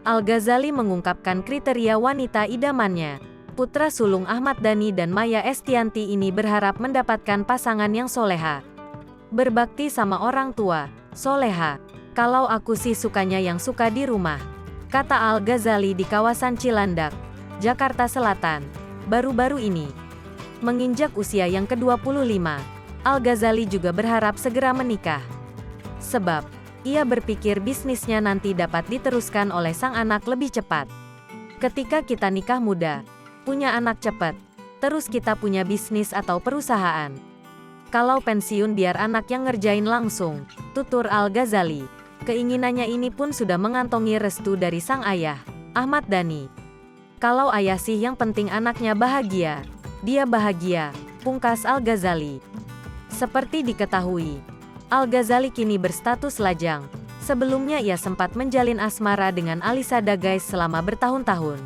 Al-Ghazali mengungkapkan kriteria wanita idamannya. Putra sulung Ahmad Dhani dan Maya Estianty ini berharap mendapatkan pasangan yang soleha. Berbakti sama orang tua, soleha. Kalau aku sih sukanya yang suka di rumah, kata Al-Ghazali di kawasan Cilandak, Jakarta Selatan, baru-baru ini. Menginjak usia yang ke-25, Al-Ghazali juga berharap segera menikah. Sebab, ia berpikir bisnisnya nanti dapat diteruskan oleh sang anak lebih cepat. Ketika kita nikah muda, punya anak cepat, terus kita punya bisnis atau perusahaan. Kalau pensiun biar anak yang ngerjain langsung, tutur Al-Ghazali. Keinginannya ini pun sudah mengantongi restu dari sang ayah, Ahmad Dhani. Kalau ayah sih yang penting anaknya bahagia, dia bahagia, pungkas Al-Ghazali. Seperti diketahui, Al-Ghazali kini berstatus lajang. Sebelumnya ia sempat menjalin asmara dengan Alisa Dagais selama bertahun-tahun.